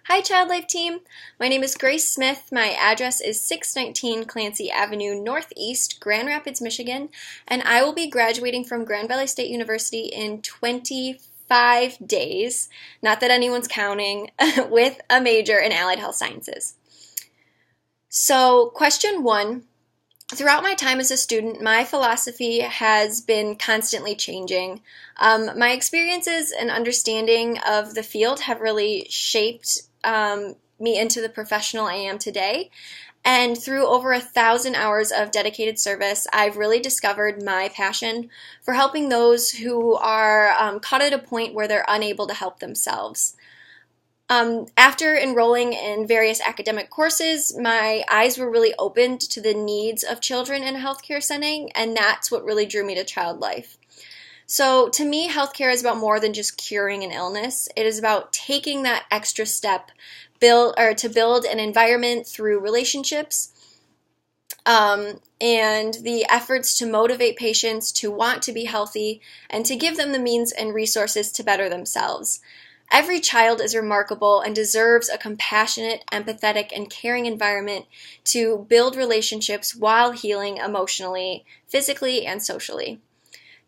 Hi, Child Life team. My name is Grace Smith. My address is 619 Clancy Avenue Northeast, Grand Rapids, Michigan, and I will be graduating from Grand Valley State University in 25 days, not that anyone's counting, with a major in Allied Health Sciences. So, question one. Throughout my time as a student, my philosophy has been constantly changing. My experiences and understanding of the field have really shaped me into the professional I am today. And through over 1,000 hours of dedicated service, I've really discovered my passion for helping those who are caught at a point where they're unable to help themselves. After enrolling in various academic courses, my eyes were really opened to the needs of children in a healthcare setting, and that's what really drew me to Child Life. So to me, healthcare is about more than just curing an illness. It is about taking that extra step to build an environment through relationships and the efforts to motivate patients to want to be healthy and to give them the means and resources to better themselves. Every child is remarkable and deserves a compassionate, empathetic, and caring environment to build relationships while healing emotionally, physically, and socially.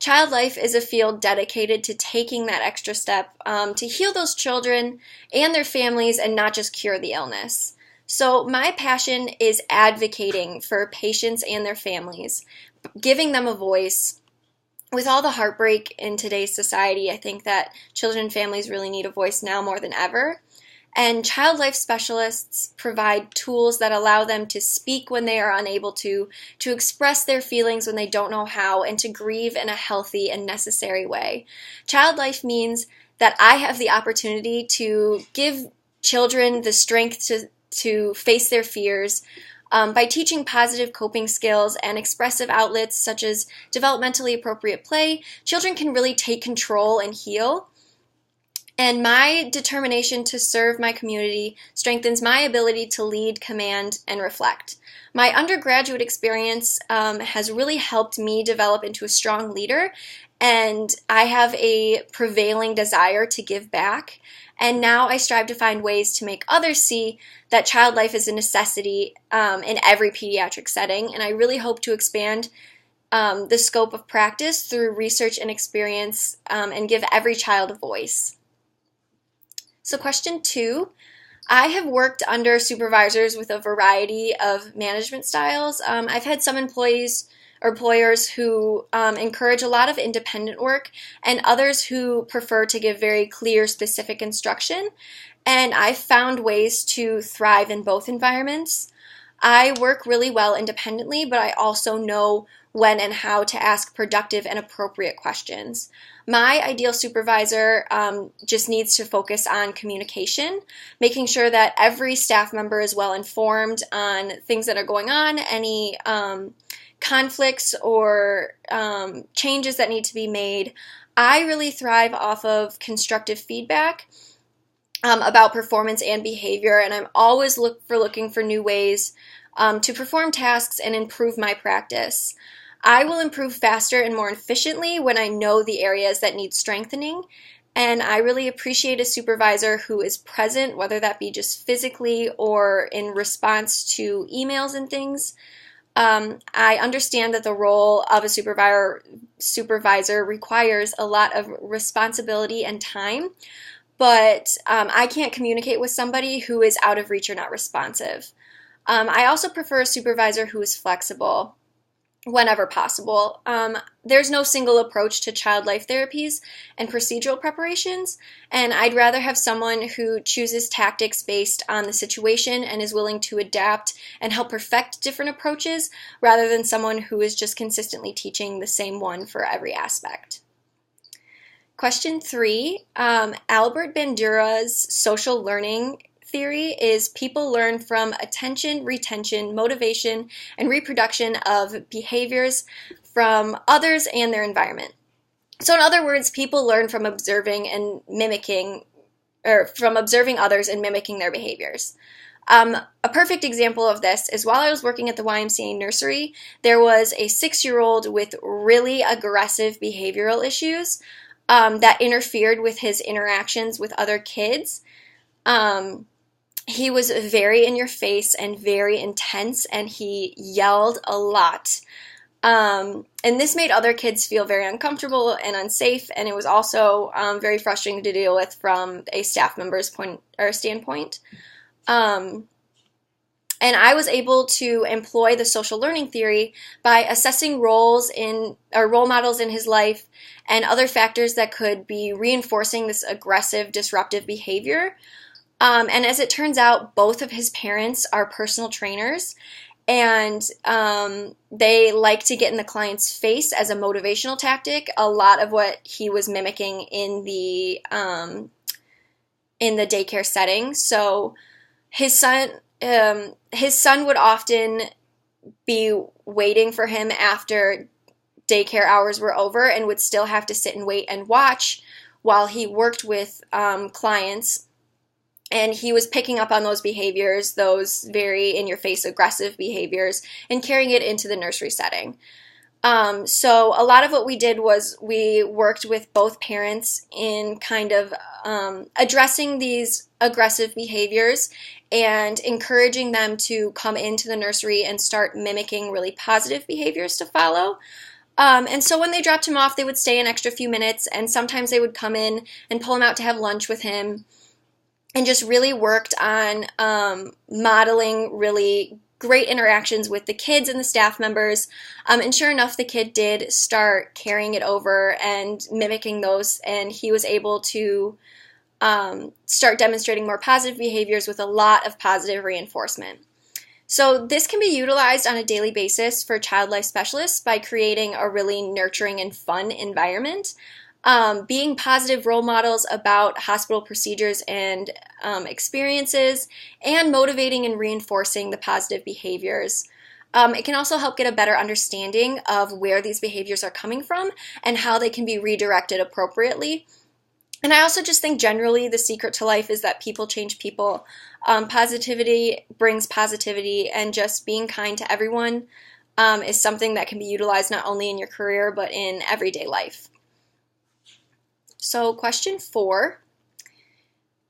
Child Life is a field dedicated to taking that extra step to heal those children and their families and not just cure the illness. So my passion is advocating for patients and their families, giving them a voice. With all the heartbreak in today's society, I think that children and families really need a voice now more than ever. And child life specialists provide tools that allow them to speak when they are unable to express their feelings when they don't know how, and to grieve in a healthy and necessary way. Child life means that I have the opportunity to give children the strength to face their fears, by teaching positive coping skills and expressive outlets such as developmentally appropriate play. Children can really take control and heal. And my determination to serve my community strengthens my ability to lead, command, and reflect. My undergraduate experience has really helped me develop into a strong leader, and I have a prevailing desire to give back. And now I strive to find ways to make others see that child life is a necessity in every pediatric setting. And I really hope to expand the scope of practice through research and experience and give every child a voice. So question two, I have worked under supervisors with a variety of management styles. I've had some employers who encourage a lot of independent work, and others who prefer to give very clear, specific instruction. And I've found ways to thrive in both environments. I work really well independently, but I also know when and how to ask productive and appropriate questions. My ideal supervisor just needs to focus on communication, making sure that every staff member is well informed on things that are going on, any conflicts or changes that need to be made. I really thrive off of constructive feedback about performance and behavior, and I'm always looking for new ways to perform tasks and improve my practice. I will improve faster and more efficiently when I know the areas that need strengthening, and I really appreciate a supervisor who is present, whether that be just physically or in response to emails and things. I understand that the role of a supervisor requires a lot of responsibility and time, but I can't communicate with somebody who is out of reach or not responsive. I also prefer a supervisor who is flexible whenever possible. There's no single approach to child life therapies and procedural preparations, and I'd rather have someone who chooses tactics based on the situation and is willing to adapt and help perfect different approaches, rather than someone who is just consistently teaching the same one for every aspect. Question three, Albert Bandura's social learning theory is people learn from attention, retention, motivation, and reproduction of behaviors from others and their environment. So in other words, people learn from observing and mimicking, or from observing others and mimicking their behaviors. A perfect example of this is while I was working at the YMCA nursery, there was a 6-year-old with really aggressive behavioral issues that interfered with his interactions with other kids. He was very in your face and very intense, and he yelled a lot. And this made other kids feel very uncomfortable and unsafe, and it was also very frustrating to deal with from a staff member's standpoint. And I was able to employ the social learning theory by assessing role models in his life and other factors that could be reinforcing this aggressive, disruptive behavior. And as it turns out, both of his parents are personal trainers, and they like to get in the client's face as a motivational tactic. A lot of what he was mimicking in the daycare setting. So his son would often be waiting for him after daycare hours were over and would still have to sit and wait and watch while he worked with clients. And he was picking up on those behaviors, those very in-your-face aggressive behaviors, and carrying it into the nursery setting. So a lot of what we did was we worked with both parents in kind of addressing these aggressive behaviors and encouraging them to come into the nursery and start mimicking really positive behaviors to follow. And so when they dropped him off, they would stay an extra few minutes, and sometimes they would come in and pull him out to have lunch with him, and just really worked on modeling really great interactions with the kids and the staff members. And sure enough, the kid did start carrying it over and mimicking those, and he was able to start demonstrating more positive behaviors with a lot of positive reinforcement. So this can be utilized on a daily basis for child life specialists by creating a really nurturing and fun environment. Being positive role models about hospital procedures and experiences, and motivating and reinforcing the positive behaviors. It can also help get a better understanding of where these behaviors are coming from and how they can be redirected appropriately. And I also just think generally the secret to life is that people change people. Positivity brings positivity, and just being kind to everyone is something that can be utilized not only in your career but in everyday life. So question 4,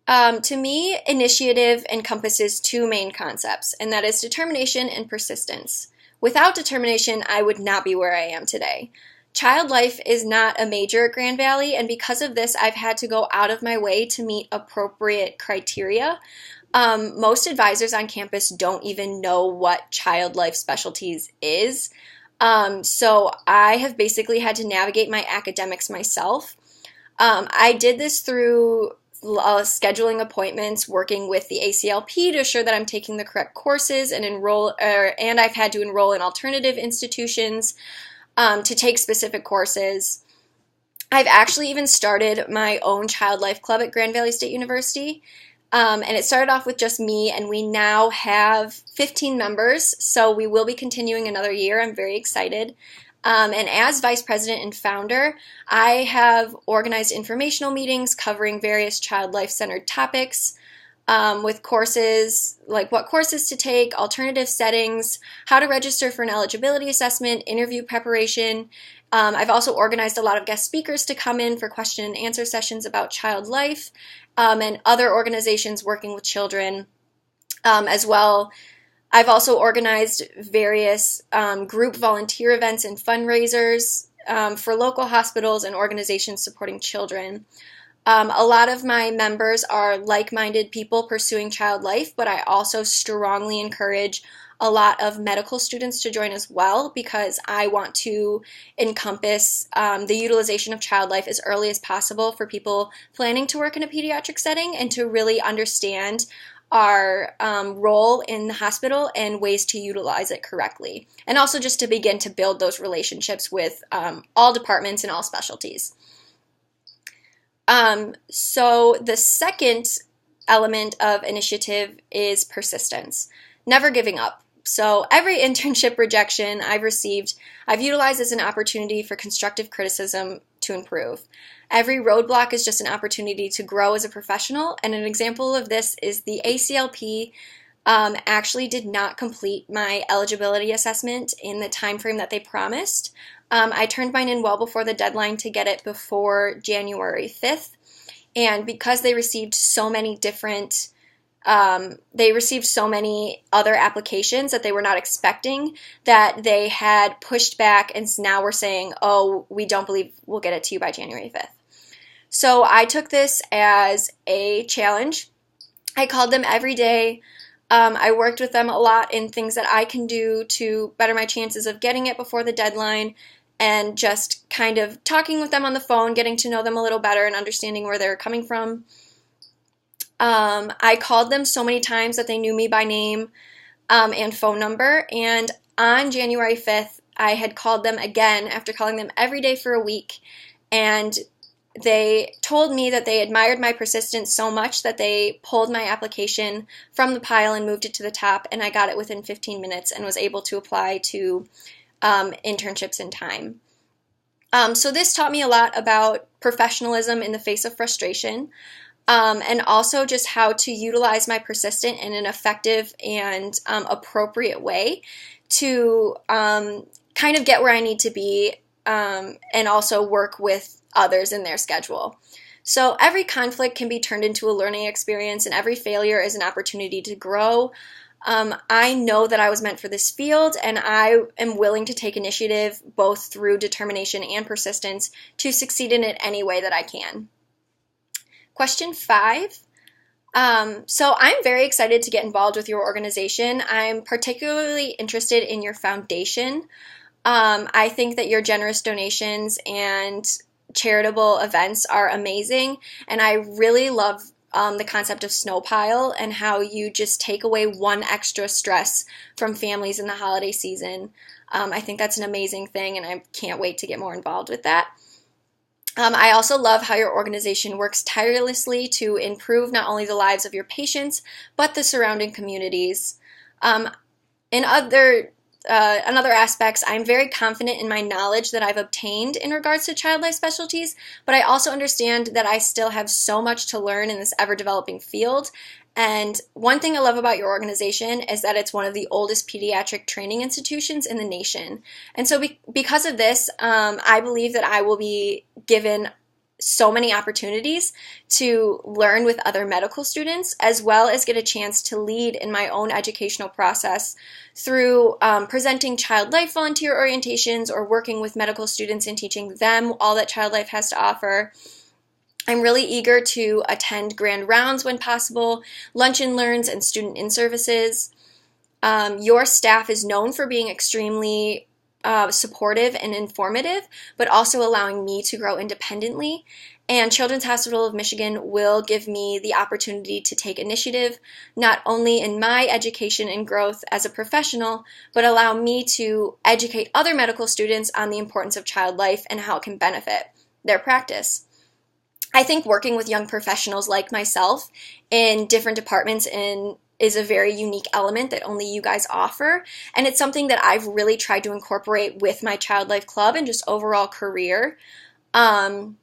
to me, initiative encompasses 2 main concepts, and that is determination and persistence. Without determination, I would not be where I am today. Child life is not a major at Grand Valley, and because of this, I've had to go out of my way to meet appropriate criteria. Most advisors on campus don't even know what child life specialties is, so I have basically had to navigate my academics myself. I did this through scheduling appointments, working with the ACLP to assure that I'm taking the correct courses and and I've had to enroll in alternative institutions to take specific courses. I've actually even started my own child life club at Grand Valley State University, and it started off with just me, and we now have 15 members, so we will be continuing another year. I'm very excited. And as vice president and founder, I have organized informational meetings covering various child life-centered topics with courses like what courses to take, alternative settings, how to register for an eligibility assessment, interview preparation. I've also organized a lot of guest speakers to come in for question and answer sessions about child life, and other organizations working with children as well. I've also organized various group volunteer events and fundraisers for local hospitals and organizations supporting children. A lot of my members are like-minded people pursuing child life, but I also strongly encourage a lot of medical students to join as well, because I want to encompass the utilization of child life as early as possible for people planning to work in a pediatric setting, and to really understand our role in the hospital and ways to utilize it correctly. And also just to begin to build those relationships with all departments and all specialties. So the second element of initiative is persistence, never giving up. So every internship rejection I've received, I've utilized as an opportunity for constructive criticism to improve. Every roadblock is just an opportunity to grow as a professional, and an example of this is the ACLP actually did not complete my eligibility assessment in the time frame that they promised. I turned mine in well before the deadline to get it before January 5th, and because they received so many different They received so many other applications that they were not expecting that they had pushed back, and now we're saying, oh, we don't believe we'll get it to you by January 5th. So I took this as a challenge. I called them every day. I worked with them a lot in things that I can do to better my chances of getting it before the deadline, and just kind of talking with them on the phone, getting to know them a little better and understanding where they're coming from. I called them so many times that they knew me by name and phone number, and on January 5th, I had called them again after calling them every day for a week, and they told me that they admired my persistence so much that they pulled my application from the pile and moved it to the top, and I got it within 15 minutes and was able to apply to internships in time. So this taught me a lot about professionalism in the face of frustration, and also just how to utilize my persistence in an effective and appropriate way to kind of get where I need to be, and also work with others in their schedule. So every conflict can be turned into a learning experience, and every failure is an opportunity to grow. I know that I was meant for this field, and I am willing to take initiative both through determination and persistence to succeed in it any way that I can. Question 5. So I'm very excited to get involved with your organization. I'm particularly interested in your foundation. I think that your generous donations and charitable events are amazing, and I really love the concept of snowpile and how you just take away one extra stress from families in the holiday season. I think that's an amazing thing, and I can't wait to get more involved with that. I also love how your organization works tirelessly to improve not only the lives of your patients, but the surrounding communities. In other aspects, I'm very confident in my knowledge that I've obtained in regards to child life specialties, but I also understand that I still have so much to learn in this ever-developing field. And one thing I love about your organization is that it's one of the oldest pediatric training institutions in the nation. And so because of this, I believe that I will be given so many opportunities to learn with other medical students, as well as get a chance to lead in my own educational process through presenting child life volunteer orientations or working with medical students and teaching them all that child life has to offer. I'm really eager to attend grand rounds when possible, lunch and learns, and student in-services. Your staff is known for being extremely supportive and informative, but also allowing me to grow independently. And Children's Hospital of Michigan will give me the opportunity to take initiative, not only in my education and growth as a professional, but allow me to educate other medical students on the importance of child life and how it can benefit their practice. I think working with young professionals like myself in different departments is a very unique element that only you guys offer, and it's something that I've really tried to incorporate with my Child Life Club and just overall career. And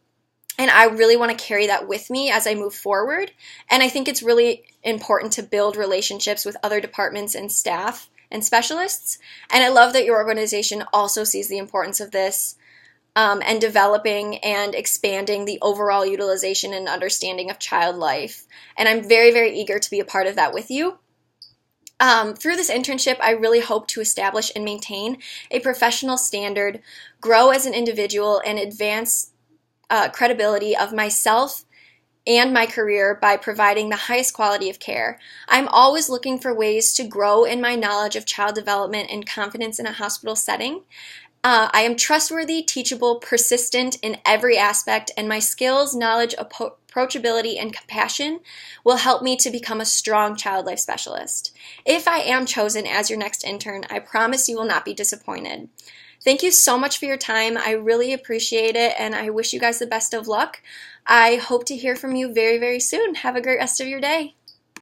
I really want to carry that with me as I move forward, and I think it's really important to build relationships with other departments and staff and specialists, and I love that your organization also sees the importance of this, and developing and expanding the overall utilization and understanding of child life. And I'm very, very eager to be a part of that with you. Through this internship, I really hope to establish and maintain a professional standard, grow as an individual, and advance credibility of myself and my career by providing the highest quality of care. I'm always looking for ways to grow in my knowledge of child development and confidence in a hospital setting. I am trustworthy, teachable, persistent in every aspect, and my skills, knowledge, approachability, and compassion will help me to become a strong child life specialist. If I am chosen as your next intern, I promise you will not be disappointed. Thank you so much for your time. I really appreciate it, and I wish you guys the best of luck. I hope to hear from you very, very soon. Have a great rest of your day.